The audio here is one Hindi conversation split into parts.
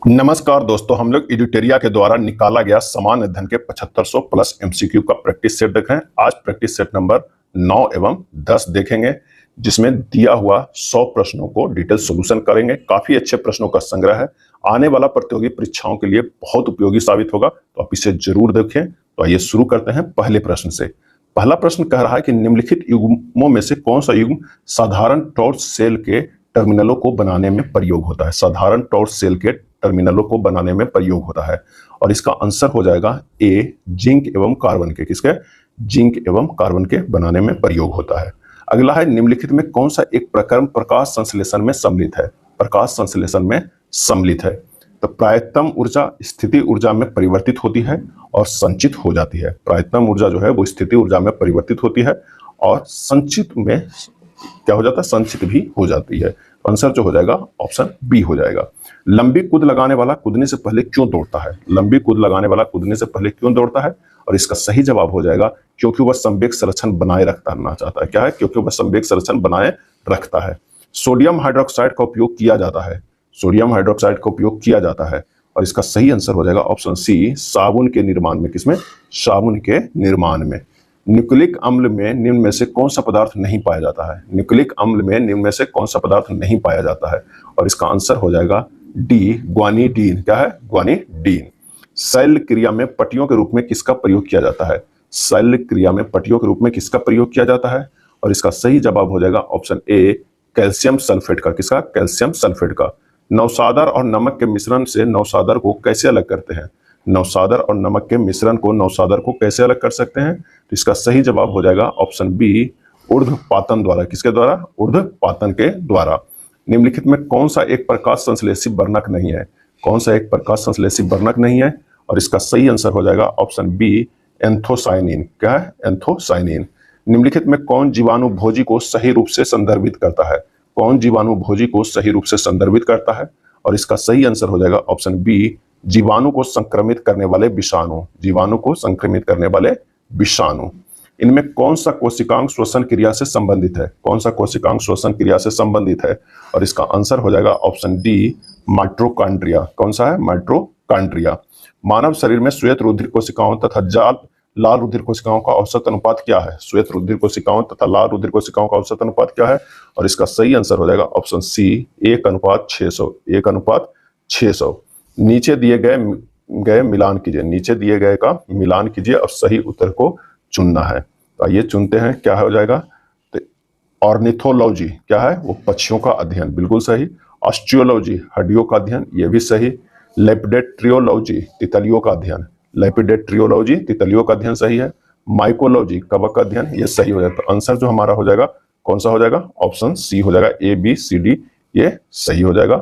नमस्कार दोस्तों, हम लोग एडिटेरिया के द्वारा निकाला गया समान अध्ययन के 7500 प्लस एमसीक्यू का प्रैक्टिस सेट देखें। आज प्रैक्टिस सेट नंबर 9 एवं 10 देखेंगे, जिसमें दिया हुआ 100 प्रश्नों को डिटेल सॉल्यूशन करेंगे। काफी अच्छे प्रश्नों का संग्रह है, आने वाला प्रतियोगी परीक्षाओं के लिए बहुत उपयोगी साबित होगा, तो आप इसे जरूर देखें। तो आइए शुरू करते हैं पहले प्रश्न से। पहला प्रश्न कह रहा है कि निम्नलिखित युग्मों में से कौन सा युग्म साधारण टॉर्च सेल के टर्मिनलों को बनाने में प्रयोग होता है। साधारण टॉर्च सेल के टर्मिनलों को बनाने में प्रयोग होता है, और इसका आंसर हो जाएगा ए, जिंक एवं कार्बन के। किसके? जिंक एवं कार्बन के बनाने में प्रयोग होता है। अगला है, निम्नलिखित में कौन सा एक प्रक्रम प्रकाश संश्लेषण में सम्मिलित है। प्रकाश संश्लेषण में सम्मिलित है तो प्रायतम ऊर्जा स्थिति ऊर्जा में परिवर्तित होती है और संचित हो जाती है। प्रायतम ऊर्जा जो है वो स्थिति ऊर्जा में परिवर्तित होती है और संचित में क्या हो जाता है? संचित भी हो जाती है। आंसर जो हो जाएगा ऑप्शन बी हो जाएगा। लंबी कूद लगाने वाला कूदने से पहले क्यों दौड़ता है। लंबी कूद लगाने वाला कूदने से पहले क्यों दौड़ता है, और इसका सही जवाब हो जाएगा क्योंकि वह संवेग संरक्षण बनाए रखना चाहता है। क्या है? क्योंकि वह संवेग संरक्षण बनाए रखता है। सोडियम हाइड्रोक्साइड का उपयोग किया जाता है। सोडियम हाइड्रोक्साइड का उपयोग किया जाता है, और इसका सही आंसर हो जाएगा ऑप्शन सी, साबुन के निर्माण में। किसमें? साबुन के निर्माण में। न्यूक्लिक अम्ल में निम्न में से कौन सा पदार्थ नहीं पाया जाता है। न्यूक्लिक अम्ल में निम्न में से कौन सा पदार्थ नहीं पाया जाता है, और इसका आंसर हो जाएगा डी, ग्वानिडीन। क्या है? ग्वानिडीन। शैल क्रिया में पट्टियों के रूप में किसका प्रयोग किया जाता है। शैल क्रिया में पट्टियों के रूप में किसका प्रयोग किया जाता है, और इसका सही जवाब हो जाएगा ऑप्शन ए, कैल्शियम सल्फेट का। किसका? कैल्शियम सल्फेट का। नौसादर और नमक के मिश्रण से नौसादर को कैसे अलग करते हैं। नौसादर और नमक के मिश्रण को नौसादर को कैसे अलग कर सकते हैं, तो इसका सही जवाब हो जाएगा ऑप्शन बी, ऊर्ध्वपातन द्वारा। किसके द्वारा? ऊर्ध्वपातन के द्वारा। निम्नलिखित में कौन सा एक प्रकाश संश्लेषी वर्णक नहीं है। कौन सा एक प्रकाश संश्लेषी वर्णक नहीं है, और इसका सही आंसर हो जाएगा ऑप्शन बी, एंथोसाइनिन। क्या है? एंथोसाइनिन। निम्नलिखित में कौन जीवाणु भोजी को सही रूप से संदर्भित करता है। कौन जीवाणु भोजी को सही रूप से संदर्भित करता है, और इसका सही आंसर हो जाएगा ऑप्शन बी, जीवाणु को संक्रमित करने वाले विषाणु। जीवाणु को संक्रमित करने वाले विषाणु। इनमें कौन सा कोशिकांग श्वसन क्रिया से संबंधित है। कौन सा कोशिकांग श्वसन क्रिया से संबंधित है, और इसका आंसर हो जाएगा ऑप्शन डी, माइटोकॉन्ड्रिया। कौन सा है? माइटोकॉन्ड्रिया। मानव शरीर में श्वेत रुधिर कोशिकाओं तथा लाल रुधिर कोशिकाओं का औसत अनुपात क्या है। श्वेत रुधिर कोशिकाओं तथा लाल रुधिर कोशिकाओं का औसत अनुपात क्या है, और इसका सही आंसर हो जाएगा ऑप्शन सी, 1:600। 1:600। नीचे दिए गए मिलान कीजिए। नीचे दिए गए का मिलान कीजिए और सही उत्तर को चुनना है। तो आइए चुनते हैं, क्या हो जाएगा। तो ऑर्निथोलॉजी क्या है? वो पक्षियों का अध्ययन, बिल्कुल सही। ऑस्टियोलॉजी हड्डियों का अध्ययन, ये भी सही। लेपिडेट्रियोलॉजी तितलियों का अध्ययन। लेपिडेट्रियोलॉजी तितलियों का अध्ययन सही है। माइकोलॉजी कवक का अध्ययन, ये सही हो जाएगा। तो आंसर जो हमारा हो जाएगा कौन सा हो जाएगा? ऑप्शन सी हो जाएगा, ए बी सी डी ये सही हो जाएगा।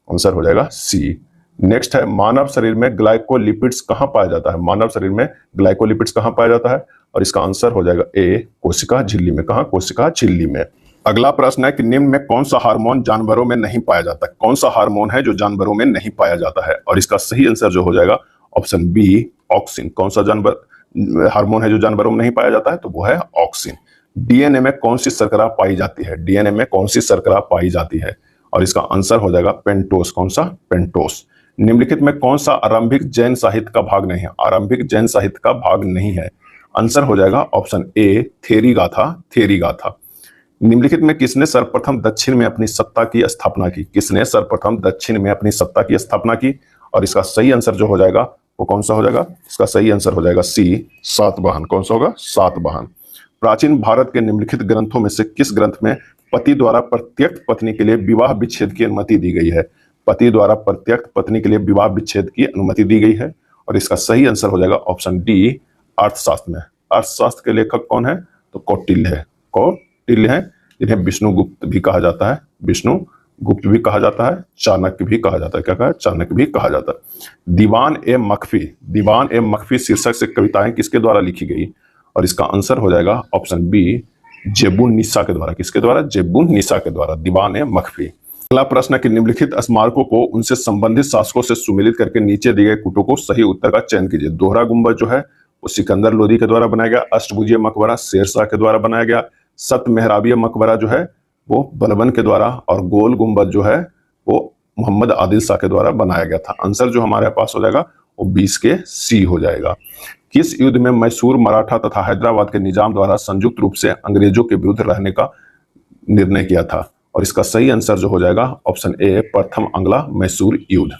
आंसर हो जाएगा सी। नेक्स्ट है, मानव शरीर में ग्लाइकोलिपिड्स कहाँ पाया जाता है। मानव शरीर में ग्लाइकोलिपिड्स कहाँ पाया जाता है, और इसका आंसर हो जाएगा ए, कोशिका झिल्ली में। कहाँ? कोशिका झिल्ली में। अगला प्रश्न है कि निम्न में कौन सा हार्मोन जानवरों में नहीं पाया जाता है। कौन सा हार्मोन है जो जानवरों में नहीं पाया जाता है, और इसका सही आंसर जो हो जाएगा ऑप्शन बी, ऑक्सिन। कौन सा जानवर हार्मोन है जो जानवरों में नहीं पाया जाता है, तो वो है ऑक्सिन। डीएनए में कौन सी शर्करा पाई जाती है। डीएनए में कौन सी शर्करा पाई जाती है, और इसका आंसर हो जाएगा पेंटोस। कौन सा? पेंटोस। निम्नलिखित में कौन सा आरंभिक जैन साहित्य का भाग नहीं है। आरंभिक जैन साहित्य का भाग नहीं है, आंसर हो जाएगा ऑप्शन ए, थेरी गाथा। थेरी गाथा। निम्नलिखित में किसने सर्वप्रथम दक्षिण में अपनी सत्ता की स्थापना की। किसने सर्वप्रथम दक्षिण में अपनी सत्ता की स्थापना की, और इसका सही आंसर जो हो जाएगा वो कौन सा हो जाएगा। इसका सही आंसर हो जाएगा सी, सातवाहन। कौन सा होगा? सातवाहन। प्राचीन भारत के निम्नलिखित ग्रंथों में से किस ग्रंथ में पति द्वारा प्रत्यक्ष पत्नी के लिए विवाह विच्छेद की अनुमति दी गई है। पति द्वारा प्रत्यक्ष पत्नी के लिए विवाह विच्छेद की अनुमति दी गई है, और इसका सही आंसर हो जाएगा ऑप्शन डी, अर्थशास्त्र में। अर्थशास्त्र के लेखक कौन है, तो कौटिल्य है। कौटिल्य है, जिन्हें विष्णुगुप्त भी कहा जाता है। विष्णुगुप्त भी कहा जाता है, चाणक्य भी कहा जाता है। क्या कहा? चाणक्य भी कहा जाता है। दीवान ए मखफी। दीवान ए मखफी शीर्षक से कविताएं किसके द्वारा लिखी गई, और इसका आंसर हो जाएगा ऑप्शन बी, जेबुन निसा के द्वारा। किसके द्वारा? जेबुन निसा के द्वारा। दीवान ए मखफी। अगला प्रश्न है कि निम्नलिखित स्मारकों को उनसे संबंधित शासकों से सुमेलित करके नीचे दिए गए कूटों को सही उत्तर का चयन कीजिए। दोहरा गुंबद जो है वो सिकंदर लोदी के द्वारा बनाया गया। अष्टभुजीय मकबरा शेरशाह के द्वारा बनाया गया। सत मेहराबिया मकबरा जो है वो बलबन के द्वारा, और गोल गुंबद जो है वो मोहम्मद आदिल शाह के द्वारा बनाया गया था। आंसर जो हमारे पास हो जाएगा वो 20 के सी हो जाएगा। किस युद्ध में मैसूर, मराठा तथा हैदराबाद के निजाम द्वारा संयुक्त रूप से अंग्रेजों के विरुद्ध रहने का निर्णय किया था? और इसका सही आंसर जो हो जाएगा ऑप्शन ए, प्रथम आंग्ला मैसूर युद्ध।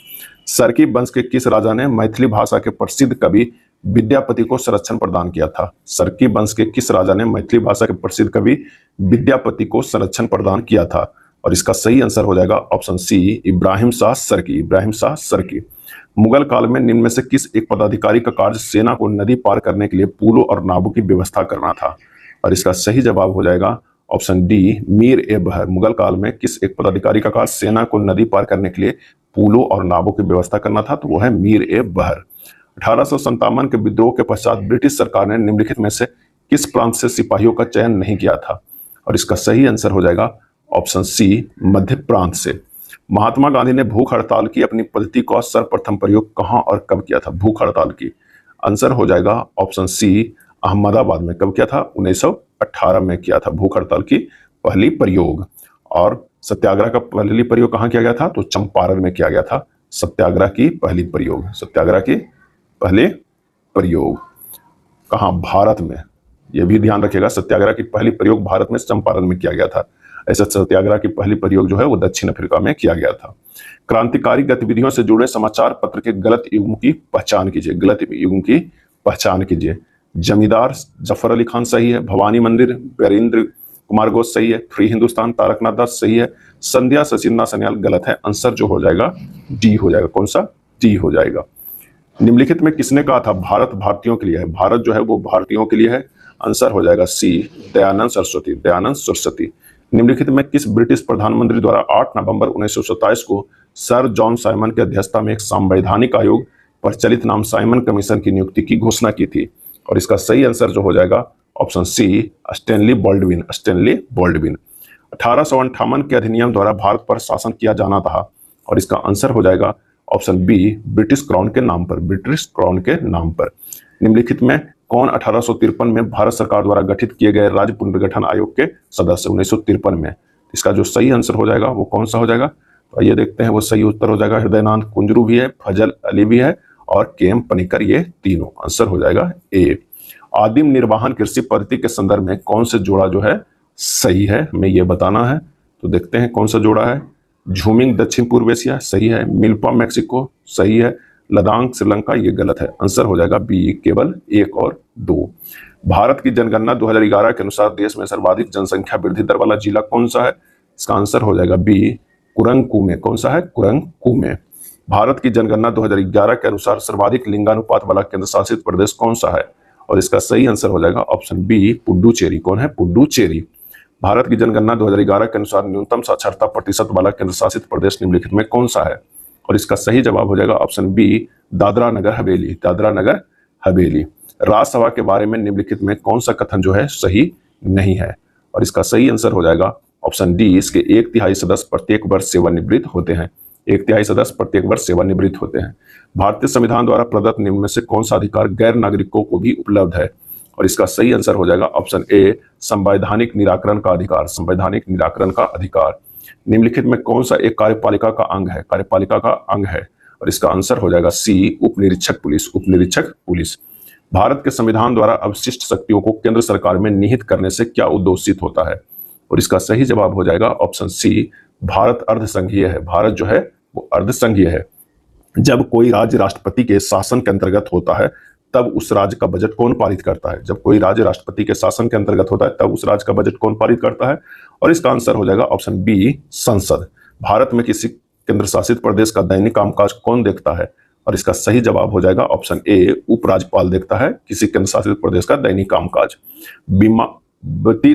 सरकी वंश के किस राजा ने मैथिली भाषा के प्रसिद्ध कवि विद्यापति को संरक्षण प्रदान किया था? सरकी वंश के किस राजा ने मैथिली भाषा के प्रसिद्ध कवि विद्यापति को संरक्षण प्रदान किया था? और इसका सही आंसर हो जाएगा ऑप्शन सी, इब्राहिम शाह सरकी। इब्राहिम शाह सरकी। मुगल काल में निम्न में से किस एक पदाधिकारी का कार्य सेना को नदी पार करने के लिए पुलों और नावों की व्यवस्था करना था? और इसका सही जवाब हो जाएगा ऑप्शन डी, मीर ए बहर। मुगल काल में किस एक पदाधिकारी का कार्य सेना को नदी पार करने के लिए पुलों और नावों की व्यवस्था करना था? तो वो है मीर ए बहर। 1857 के विद्रोह के पश्चात ब्रिटिश सरकार ने निम्नलिखित में से किस प्रांत से सिपाहियों का चयन नहीं किया था? और इसका सही आंसर हो जाएगा ऑप्शन सी, मध्य प्रांत से। महात्मा गांधी ने भूख हड़ताल की अपनी पद्धति का सर्वप्रथम प्रयोग कहां और कब किया था? भूख हड़ताल की आंसर हो जाएगा ऑप्शन सी, अहमदाबाद में। कब किया था? 1918 में किया था भूख हड़ताल की पहली प्रयोग। और सत्याग्रह का पहली प्रयोग कहां किया गया था? तो चंपारण में किया गया था सत्याग्रह की पहली प्रयोग। सत्याग्रह की पहले प्रयोग कहां? भारत में। यह भी ध्यान रखिएगा, सत्याग्रह की पहली प्रयोग भारत में चंपारण में किया गया था। ऐसा सत्याग्रह की पहली प्रयोग जो है वो दक्षिण अफ्रीका में किया गया था। क्रांतिकारी गतिविधियों से जुड़े समाचार पत्र के गलत युग्म की पहचान कीजिए। गलत युग्म की पहचान कीजिए। जमींदार जफर अली खान सही है। भवानी मंदिर वीरेंद्र कुमार घोष सही है। फ्री हिंदुस्तान तारक नाथ दास सही है। संध्या सचिन्ना सन्याल गलत है। आंसर जो हो जाएगा डी हो जाएगा। कौन सा? डी हो जाएगा। निम्नलिखित में किसने कहा था भारत भारतीयों के लिए है? भारत जो है वो भारतीयों के लिए है। आंसर हो जाएगा सी, दयानंद सरस्वती। दयानंद सरस्वती। निम्नलिखित में किस ब्रिटिश प्रधानमंत्री द्वारा 8 नवंबर 1927 को सर जॉन साइमन की अध्यक्षता में एक संवैधानिक आयोग प्रचलित नाम साइमन कमीशन की नियुक्ति की घोषणा की थी? और इसका सही आंसर जो हो जाएगा option C, Stanley Baldwin. Stanley Baldwin. 1858 के अधिनियम द्वारा भारत पर शासन किया जाना था। और इसका आंसर हो जाएगा ऑप्शन बी, ब्रिटिश क्राउन के नाम पर। ब्रिटिश क्राउन के नाम पर। निम्नलिखित में कौन 1853 में भारत सरकार द्वारा गठित किए गए राज्य पुनर्गठन आयोग के सदस्य? 1953 में। इसका जो सही आंसर हो जाएगा वो कौन सा हो जाएगा? तो ये देखते हैं। वो सही उत्तर हो जाएगा हृदयनाथ कुंजरू भी है, फजल अली भी है और के एम पनिकर। ये तीनों। आंसर हो जाएगा ए। आदिम निर्वाहन कृषि पद्धति के संदर्भ में कौन से जोड़ा जो है सही है, हमें ये बताना है। तो देखते हैं कौन सा जोड़ा है। झूमिंग दक्षिण पूर्व एशिया सही है। मिल्पा मैक्सिको सही है। लद्दाख श्रीलंका ये गलत है। आंसर हो जाएगा बी, केवल 1 और 2। भारत की जनगणना 2011 के अनुसार देश में सर्वाधिक जनसंख्या वृद्धि दर वाला जिला कौन सा है? इसका आंसर हो जाएगा बी, कुरंग-कुमे। कौन सा है? कुरंग-कुमे। भारत की जनगणना 2011 के अनुसार सर्वाधिक लिंगानुपात वाला केंद्र शासित प्रदेश कौन सा है? और इसका सही आंसर हो जाएगा ऑप्शन बी, पुडुचेरी। कौन है? पुडुचेरी। भारत की जनगणना 2011 के अनुसार न्यूनतम साक्षरता प्रतिशत वाला केंद्र शासित प्रदेश निम्नलिखित में कौन सा है? और इसका सही जवाब हो जाएगा ऑप्शन बी, दादरा नगर हवेली। दादरा नगर हवेली। राज्यसभा के बारे में निम्नलिखित में कौन सा कथन जो है सही नहीं है? और इसका सही आंसर हो जाएगा ऑप्शन डी, इसके 1/3 सदस्य प्रत्येक वर्ष सेवानिवृत्त होते हैं। 1/3 सदस्य प्रत्येक वर्ष सेवानिवृत्त होते हैं। भारतीय संविधान द्वारा प्रदत्त निम्न में से कौन सा अधिकार गैर नागरिकों को भी उपलब्ध है? और इसका सही आंसर हो जाएगा ऑप्शन ए, संवैधानिक निराकरण का अधिकार। संवैधानिक निराकरण का अधिकार। निम्नलिखित में कौन सा एक कार्यपालिका का अंग है? कार्यपालिका का अंग है। और इसका आंसर हो जाएगा सी, उप निरीक्षक पुलिस। उप निरीक्षक पुलिस। भारत के संविधान द्वारा अवशिष्ट शक्तियों को केंद्र सरकार में निहित करने से क्या उद्घोषित होता है? और इसका सही जवाब हो जाएगा ऑप्शन सी, भारत अर्धसंघीय है। भारत जो है वो अर्धसंघीय है। जब कोई राज्य राष्ट्रपति के शासन के अंतर्गत होता है तब उस राज्य का बजट कौन पारित करता है? जब कोई राज्य राष्ट्रपति के शासन के अंतर्गत होता है तब उस राज्य का बजट कौन पारित करता है? और इसका आंसर हो जाएगा ऑप्शन बी, संसद। भारत में किसी केंद्र शासित प्रदेश का दैनिक कामकाज कौन देखता है? और इसका सही जवाब हो जाएगा ऑप्शन ए, उपराज्यपाल देखता है किसी केंद्र शासित प्रदेश का दैनिक कामकाज। बिंबावती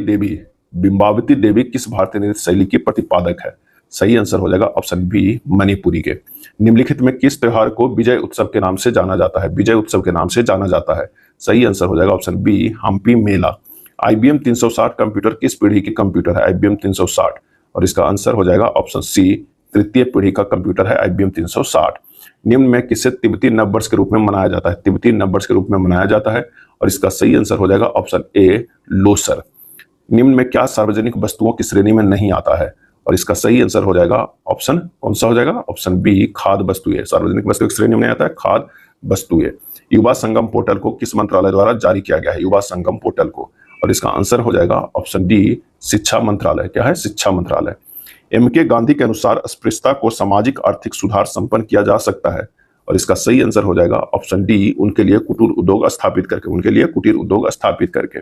देवी किस भारतीय नृत्य शैली की प्रतिपादक है? सही आंसर हो जाएगा ऑप्शन बी, मणिपुरी के। निम्नलिखित में किस त्योहार को विजय उत्सव के नाम से जाना जाता है? विजय उत्सव के नाम से जाना जाता है। सही आंसर हो जाएगा ऑप्शन बी, हम्पी मेला। IBM 360 कंप्यूटर किस पीढ़ी की कंप्यूटर है? IBM 360। और इसका आंसर हो जाएगा ऑप्शन सी, तृतीय पीढ़ी का कंप्यूटर है IBM 360। निम्न में किसे तिब्बती नववर्ष के रूप में मनाया जाता है? तिब्बती नववर्ष के रूप में मनाया जाता है। और इसका सही आंसर हो जाएगा ऑप्शन ए, लोसर। निम्न में क्या सार्वजनिक वस्तुओं की श्रेणी में नहीं आता है? और इसका सही आंसर हो जाएगा ऑप्शन कौन सा हो जाएगा, ऑप्शन बी खाद्य वस्तुएं। सार्वजनिक वस्तुओं की श्रेणी में आता है खाद्य वस्तुएं। युवा संगम पोर्टल को किस मंत्रालय द्वारा जारी किया गया है, युवा संगम पोर्टल को, और इसका आंसर हो जाएगा ऑप्शन डी शिक्षा मंत्रालय। क्या है, शिक्षा मंत्रालय। एम.के. गांधी के अनुसार अस्पृश्यता को सामाजिक आर्थिक सुधार संपन्न किया जा सकता है, और इसका सही आंसर हो जाएगा ऑप्शन डी उनके लिए कुटीर उद्योग स्थापित करके, उनके लिए कुटीर उद्योग स्थापित करके।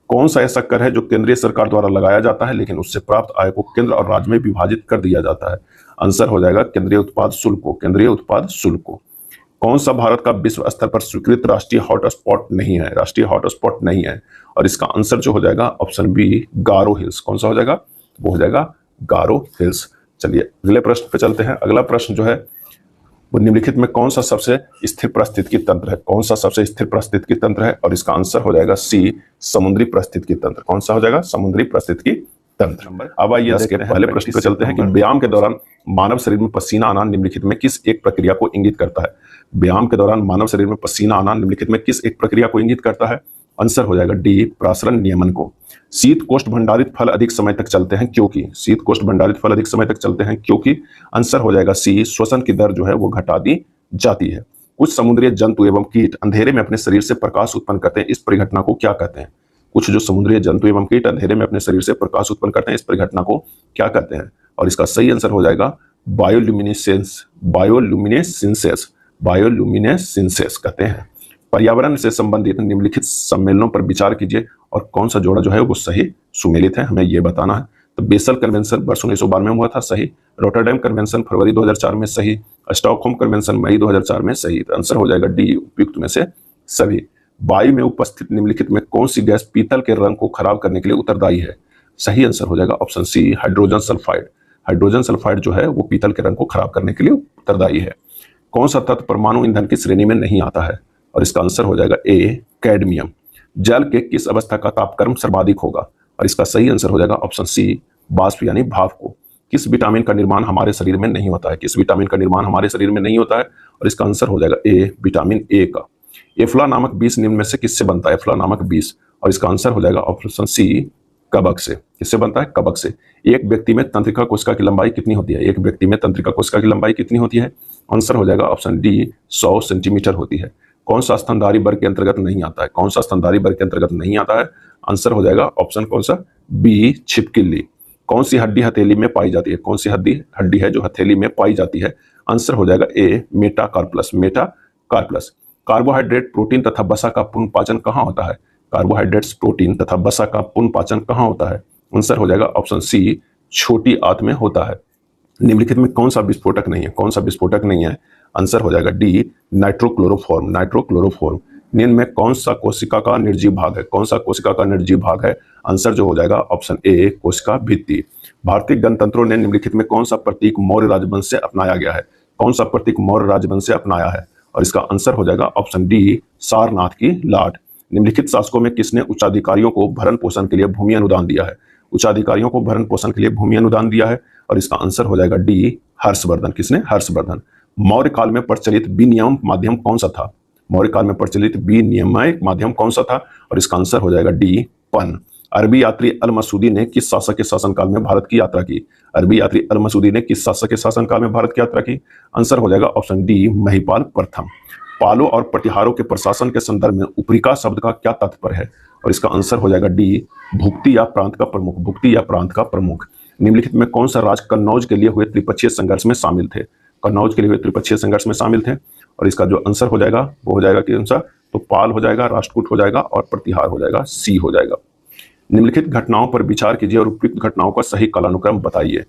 कौन सा ऐसा कर है जो केंद्रीय सरकार द्वारा लगाया जाता है लेकिन उससे प्राप्त आय को केंद्र और राज्य में विभाजित कर दिया जाता है, आंसर हो जाएगा केंद्रीय उत्पाद शुल्क को, केंद्रीय उत्पाद शुल्क को। कौन सा भारत का विश्व स्तर पर स्वीकृत राष्ट्रीय हॉटस्पॉट नहीं है, राष्ट्रीय हॉटस्पॉट नहीं है, और इसका आंसर जो हो जाएगा ऑप्शन बी गारो हिल्स। कौन सा हो जाएगा, वो हो जाएगा गारो हिल्स। चलिए अगले प्रश्न पे चलते हैं। अगला प्रश्न जो है वो निम्नलिखित में कौन सा सबसे स्थिर पारिस्थितिकी तंत्र है, कौन सा सबसे स्थिर पारिस्थितिकी तंत्र है, और इसका आंसर हो जाएगा सी समुद्री पारिस्थितिकी तंत्र। कौन सा हो जाएगा, समुद्री पारिस्थितिकी तंत्र। अब आइए इसके पहले प्रश्न पे चलते हैं कि व्यायाम के दौरान मानव शरीर में पसीना आना निम्नलिखित में किस एक प्रक्रिया को इंगित करता है। व्यायाम के दौरान मानव शरीर में पसीना आना निम्नलिखित में किस एक प्रक्रिया को इंगित करता है, आंसर हो जाएगा डी प्रासरण नियमन को। शीत कोष्ठ भंडारित फल अधिक समय तक चलते हैं क्योंकि, शीत कोष्ठ भंडारित फल अधिक समय तक चलते हैं क्योंकि, आंसर हो जाएगा सी श्वसन की दर जो है वो घटा दी जाती है। कुछ समुद्री जंतु एवं कीट अंधेरे में अपने शरीर से प्रकाश उत्पन्न करते हैं, इस परिघटना को क्या कहते हैं। कुछ जो समुद्री जंतु एवं कीट अंधेरे में अपने शरीर से प्रकाश उत्पन्न करते हैं, इस परिघटना को क्या कहते हैं, और इसका सही आंसर हो जाएगा बायोल्यूमिनेसेंस, बायोल्यूमिनेसेंसेस, बायोल्यूमिनेसेंसेस कहते हैं। पर्यावरण से संबंधित निम्नलिखित सम्मेलनों पर विचार कीजिए और कौन सा जोड़ा जो है वो सही सुमेलित है, हमें ये बताना है। तो बेसल कन्वेंशन वर्ष 1992 में हुआ था, सही। रोटरडैम कन्वेंशन फरवरी 2004 में, सही। स्टॉकहोम कन्वेंशन मई 2004 में, सही। तो आंसर हो जाएगा डी उपयुक्त में से सभी। वायु में उपस्थित निम्नलिखित में कौन सी गैस पीतल के रंग को खराब करने के लिए उत्तरदायी है, सही आंसर हो जाएगा option C hydrogen sulphide. Hydrogen sulphide जो है वो पीतल के रंग को खराब करने के लिए उत्तरदायी है। कौन सा तत्व परमाणु ईंधन की श्रेणी में नहीं आता है, और इसका आंसर हो जाएगा ए कैडमियम। जल के किस अवस्था का तापक्रम सर्वाधिक होगा, और इसका सही आंसर हो जाएगा ऑप्शन सी वाष्प यानी भाप को। किस विटामिन का निर्माण हमारे शरीर में नहीं होता है, किस विटामिन का निर्माण हमारे शरीर में नहीं होता है, और इसका आंसर हो जाएगा ए विटामिन ए का। एफ्ला नामक बीज निम्न में से किससे बनता है, एफ्ला नामक बीज, और इसका आंसर हो जाएगा ऑप्शन सी कवक से। किससे बनता है, कवक से। एक व्यक्ति में तंत्रिका कोशिका की लंबाई कितनी होती है, एक व्यक्ति में तंत्रिका कोशिका की लंबाई कितनी होती है, आंसर हो जाएगा ऑप्शन डी 100 सेंटीमीटर होती है। कौन सा स्तनधारी वर्ग के अंतर्गत नहीं आता है, कौन सा स्तनधारी वर्ग के अंतर्गत नहीं आता है, आंसर हो जाएगा ऑप्शन कौन सा बी छिपकली। कौन सी हड्डी हथेली में पाई जाती है, कौन सी हड्डी है जो हथेली में पाई जाती है, आंसर हो जाएगा ए मेटाकार्पलस, मेटाकार्पलस। कार्बोहाइड्रेट प्रोटीन तथा वसा का पूर्ण पाचन कहाँ होता है, कार्बोहाइड्रेट्स प्रोटीन तथा वसा का पूर्ण पाचन कहाँ होता है, आंसर हो जाएगा ऑप्शन सी छोटी आंत में होता है। निम्नलिखित में कौन सा विस्फोटक नहीं है, कौन सा विस्फोटक नहीं है, आंसर हो जाएगा डी नाइट्रोक्लोरोफॉर्म, नाइट्रोक्लोरोफॉर्म। निम्न में कौन सा कोशिका का निर्जीव भाग है, कौन सा कोशिका का निर्जीव भाग है, आंसर जो हो जाएगा ऑप्शन ए कोशिका भित्ति। भारतीय गणतंत्रों ने निम्नलिखित में कौन सा प्रतीक मौर्य राजवंश से अपनाया गया है, कौन सा प्रतीक मौर्य राजवंश से अपनाया है, और इसका आंसर हो जाएगा ऑप्शन डी सारनाथ की लाट। निम्नलिखित शासकों में किसने उच्चाधिकारियों को भरण पोषण के लिए भूमि अनुदान दिया है, उच्चाधिकारियों को भरण पोषण के लिए भूमि अनुदान दिया है, और इसका आंसर हो जाएगा डी हर्षवर्धन। किसने, हर्षवर्धन। मौर्य काल में प्रचलित विनियम माध्यम कौन सा था, मौर्य काल में प्रचलित विनियमय माध्यम कौन सा था, और इसका आंसर हो जाएगा डी पन। अरबी यात्री अल मसूदी ने किस शासक के शासनकाल में भारत की यात्रा की, अरबी यात्री अल मसूदी ने किस शासक के शासनकाल में भारत की यात्रा की, आंसर हो जाएगा ऑप्शन डी महिपाल प्रथम। पालों और प्रतिहारों के प्रशासन के संदर्भ में उपरिका शब्द का क्या तात्पर्य है, और इसका आंसर हो जाएगा डी भुक्ति या प्रांत का प्रमुख, भुक्ति या प्रांत का प्रमुख। निम्नलिखित में कौन सा राज्य कन्नौज के लिए हुए त्रिपक्षीय संघर्ष में शामिल थे, कन्नौज के लिए हुए त्रिपक्षीय संघर्ष में शामिल थे, और इसका जो आंसर हो जाएगा वो हो जाएगा कि आंसर तो पाल हो जाएगा, राष्ट्रकूट हो जाएगा, और प्रतिहार हो जाएगा, सी हो जाएगा। निम्नलिखित घटनाओं पर विचार कीजिए और उपयुक्त घटनाओं का सही कालानुक्रम बताइए।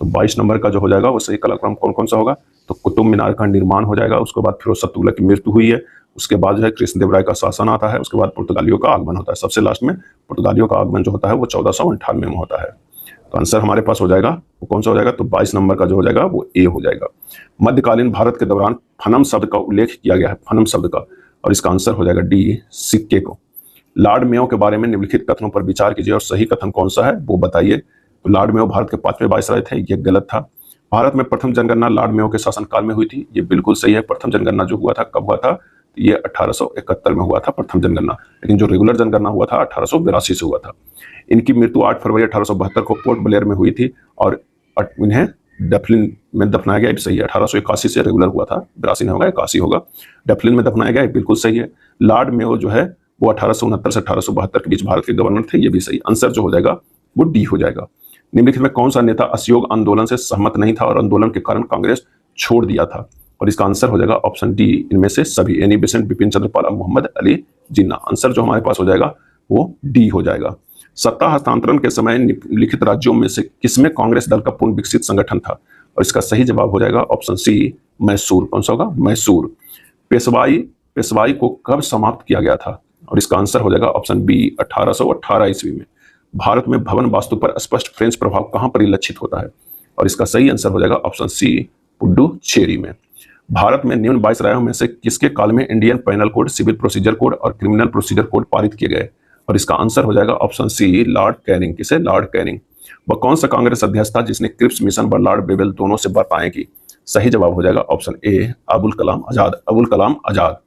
तो 22 नंबर का जो हो जाएगा वो सही कालानुक्रम कौन कौन सा होगा, तो कुतुब मीनार का निर्माण हो जाएगा, उसके बाद फिरोज शाह तुगलक की मृत्यु हुई है, उसके बाद जो है कृष्णदेवराय का शासन आता है, उसके बाद पुर्तगालियों का आगमन होता है, सबसे लास्ट में पुर्तगालियों का आगमन जो होता है वो 1498 में होता है। तो आंसर हमारे पास हो जाएगा वो कौन सा हो जाएगा, तो 22 नंबर का जो हो जाएगा वो ए हो जाएगा। मध्यकालीन भारत के दौरान फनम शब्द का उल्लेख किया गया है, फनम शब्द का, और इसका आंसर हो जाएगा डी सिक्के को। लॉर्ड मेयो के बारे में निम्नलिखित कथनों पर विचार कीजिए और सही कथन कौन सा है वो बताइए। तो लॉर्ड मेयो भारत के 5वें वायसराय थे, ये गलत था। भारत में प्रथम जनगणना लॉर्ड मेयो के शासनकाल में हुई थी, ये बिल्कुल सही है। प्रथम जनगणना जो हुआ था कब हुआ था, ये 1871 में हुआ था प्रथम जनगणना, लेकिन जो रेगुलर जनगणना हुआ था 1882 से हुआ था। इनकी मृत्यु 8 फरवरी 1872 को पोर्ट ब्लेयर में हुई थी, और इन्हें डफलिन में दफनाया गया, सही है। 1881 से रेगुलर हुआ था, 82 नहीं होगा, 81 होगा। डफलिन में दफनाया गया, बिल्कुल सही है। लॉर्ड मेयो जो है वो 1869 से 1872 के बीच भारत के गवर्नर थे, ये भी सही। आंसर जो हो जाएगा वो डी हो जाएगा। निम्नलिखित में कौन सा नेता असहयोग आंदोलन से सहमत नहीं था और आंदोलन के कारण कांग्रेस छोड़ दिया था? और इसका आंसर हो जाएगा ऑप्शन डी, इनमें से सभी। Annie Besant, Bipin Chandra Pal, Mohammad Ali Jinnah. Answer जो हमारे पास हो जाएगा वो डी हो जाएगा। सत्ता हस्तांतरण के समय निम्नलिखित राज्यों में से किसमें कांग्रेस दल का पूर्ण विकसित संगठन था? और इसका सही जवाब हो जाएगा ऑप्शन सी, मैसूर। कौन सा होगा? मैसूर। पेशवाई को कब समाप्त किया गया था? और इसका आंसर हो जाएगा ऑप्शन बी, 1818 ईस्वी में। भारत में भवन वास्तु पर स्पष्ट फ्रेंच प्रभाव कहां परिलक्षित होता है? और इसका सही आंसर हो जाएगा ऑप्शन सी, पुडुचेरी में। भारत में निम्न 22 रायों में से किसके काल में Indian penal code, civil procedure code और क्रिमिनल प्रोसीजर कोड पारित किए गए? और इसका आंसर हो जाएगा ऑप्शन सी, लॉर्ड कैनिंग। किसे? Lord Canning. वह कौन सा कांग्रेस अध्यक्ष था जिसने क्रिप्स मिशन व लॉर्ड बेवेल दोनों से वार्ताएं की? सही जवाब हो जाएगा ऑप्शन ए, अबुल कलाम आजाद। अबुल कलाम आजाद।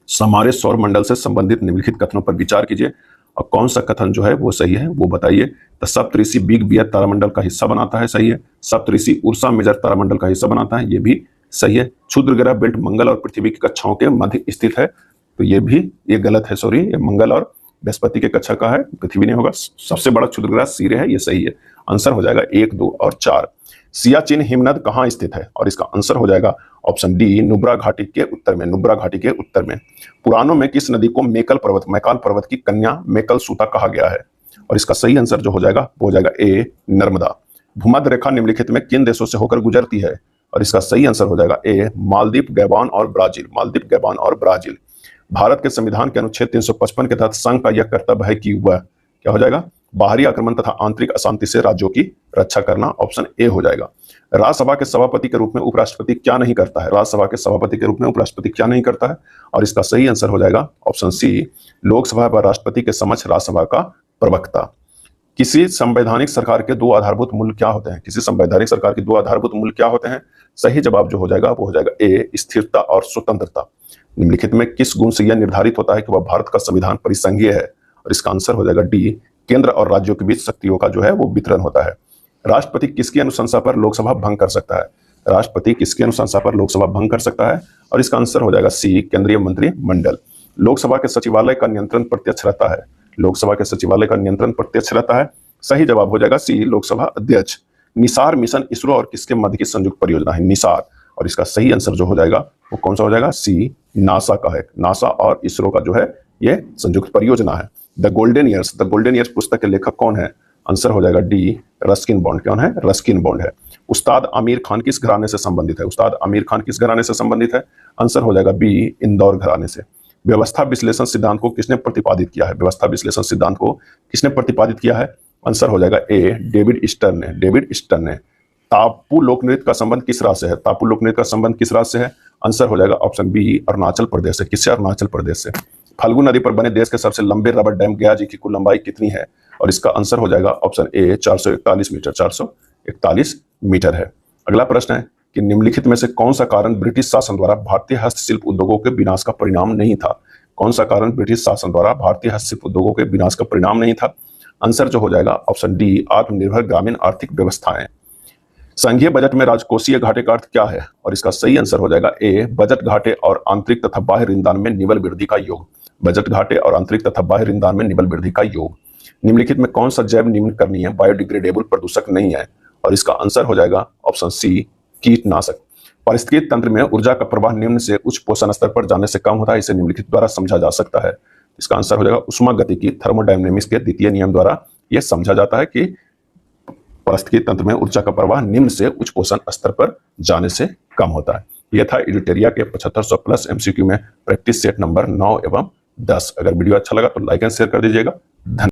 हमारे सौर मंडल से संबंधित निम्नलिखित कथनों पर विचार कीजिए और कौन सा कथन जो है वो सही है वो बताइए। तो सप्तऋषि बिग बियर तारामंडल का हिस्सा बनाता है, सही है। सप्तऋषि उर्सा मेजर तारामंडल का हिस्सा बनाता है, ये भी सही है। क्षुद्र ग्रह बेल्ट मंगल और पृथ्वी की कक्षाओं के मध्य स्थित है, तो ये भी ये गलत है, सॉरी। ये मंगल और बृहस्पति के कक्षा का है, पृथ्वी नहीं होगा। सबसे बड़ा क्षुद्र ग्रह सीरे है, ये सही है। आंसर हो जाएगा 1, 2 और 4। सियाचिन हिमनद कहाँ स्थित है? और इसका आंसर हो जाएगा ऑप्शन डी, नुब्रा घाटी के उत्तर में। नुब्रा घाटी के उत्तर में। पुराणों में किस नदी को मैकाल पर्वत की कन्या मेकल सूता कहा गया है? और इसका सही आंसर जो हो जाएगा वो हो जाएगा ए, नर्मदा। भूमध्य रेखा निम्नलिखित में किन देशों से होकर गुजरती है? और इसका सही आंसर हो जाएगा ए, मालदीव, गैबान और ब्राजील। मालदीव, गैबान और ब्राजील। भारत के संविधान के अनुच्छेद 355 के तहत संघ का यह कर्तव्य है कि वह क्या हो जाएगा? बाहरी आक्रमण तथा आंतरिक अशांति से राज्यों की रक्षा करना। ऑप्शन ए हो जाएगा। राज्यसभा के सभापति के रूप में उपराष्ट्रपति क्या नहीं करता है? राज्यसभा के सभापति के रूप में उपराष्ट्रपति क्या नहीं करता है? और इसका सही आंसर हो जाएगा ऑप्शन सी, लोकसभा व राष्ट्रपति के समक्ष राज्यसभा का प्रवक्ता। किसी संवैधानिक सरकार के 2 आधारभूत मूल्य क्या होते हैं? किसी संवैधानिक सरकार के 2 आधारभूत मूल्य क्या होते हैं? सही जवाब जो हो जाएगा वो हो जाएगा ए, स्थिरता और स्वतंत्रता। निम्नलिखित में किस गुण से यह निर्धारित होता है कि वह भारत का संविधान परिसंघीय है? और इसका आंसर हो जाएगा डी, केंद्र और राज्यों के बीच शक्तियों का जो है वो वितरण होता है। राष्ट्रपति किसकी अनुशंसा पर लोकसभा भंग कर सकता है? राष्ट्रपति किसकी अनुशंसा पर लोकसभा भंग कर सकता है? और इसका आंसर हो जाएगा सी, केंद्रीय मंत्रिमंडल। लोकसभा के सचिवालय का नियंत्रण प्रत्यक्ष रहता है। लोकसभा के सचिवालय का नियंत्रण प्रत्यक्ष रहता है। सही जवाब हो जाएगा सी, लोकसभा अध्यक्ष। निसार मिशन इसरो और किसके मध्य की संयुक्त परियोजना है? निसार। और इसका सही आंसर जो हो जाएगा वो कौन सा हो जाएगा? सी, नासा का है। नासा और इसरो का जो है ये संयुक्त परियोजना है। द गोल्डन ईयर्स पुस्तक के लेखक कौन है? आंसर हो जाएगा डी, रस्किन बॉन्ड। कौन है? रस्किन बॉन्ड है। उस्ताद आमिर खान किस घराने से संबंधित है? उस्ताद आमिर खान किस घराने से संबंधित है? आंसर हो जाएगा बी, इंदौर घराने से। व्यवस्था विश्लेषण सिद्धांत को किसने प्रतिपादित किया है? व्यवस्था विश्लेषण सिद्धांत को किसने प्रतिपादित किया है? आंसर हो जाएगा ए, डेविड स्टर्न ने। डेविड स्टर्न ने। टापू लोकनृत्य का संबंध किस राज्य से है? टापू लोकनृत्य का संबंध किस राज्य से है? आंसर हो जाएगा ऑप्शन बी, अरुणाचल प्रदेश से। किससे? अरुणाचल प्रदेश से। फाल्गु नदी पर बने देश के सबसे लंबे रबर डैम गया जी की कुल लंबाई कितनी है? और इसका आंसर हो जाएगा ऑप्शन ए, 441 मीटर। 441 मीटर है। अगला प्रश्न है कि निम्नलिखित में से कौन सा कारण ब्रिटिश शासन द्वारा भारतीय हस्तशिल्प उद्योगों के विनाश का परिणाम नहीं था? कौन सा कारण ब्रिटिश शासन द्वारा भारतीय हस्तशिल्प उद्योगों के विनाश का परिणाम नहीं था? आंसर जो हो जाएगा ऑप्शन डी, आत्मनिर्भर ग्रामीण आर्थिक व्यवस्थाएं। संघीय बजट में राजकोषीय घाटे का अर्थ क्या है? और इसका सही आंसर हो जाएगा ए, बजट घाटे और आंतरिक तथा बाह्य ऋणदान में निवल वृद्धि का योग। बजट घाटे और आंतरिक तथा बाह्य ऋणदान में निवल वृद्धि का योग। निम्नलिखित में कौन सा जैव निम्नकरणीय बायोडिग्रेडेबल प्रदूषक नहीं है? और इसका आंसर हो जाएगा ऑप्शन सी, कीटनाशक। पारिस्थितिक तंत्र में ऊर्जा का प्रवाह निम्न से उच्च पोषण स्तर पर जाने से कम होता है, इसे निम्नलिखित द्वारा समझा जा सकता है। इसका आंसर हो जाएगा उष्मागतिकी, थर्मोडायनेमिक्स के द्वितीय नियम द्वारा यह समझा जाता है कि पारिस्थितिकी तंत्र में ऊर्जा का प्रवाह निम्न से उच्च पोषण स्तर पर जाने से कम होता है। यह था एडुटेरिया के 7500 प्लस एमसीक्यू में प्रैक्टिस सेट नंबर 9 एवं 10। अगर वीडियो अच्छा लगा तो लाइक एंड शेयर कर दीजिएगा। धन्यवाद।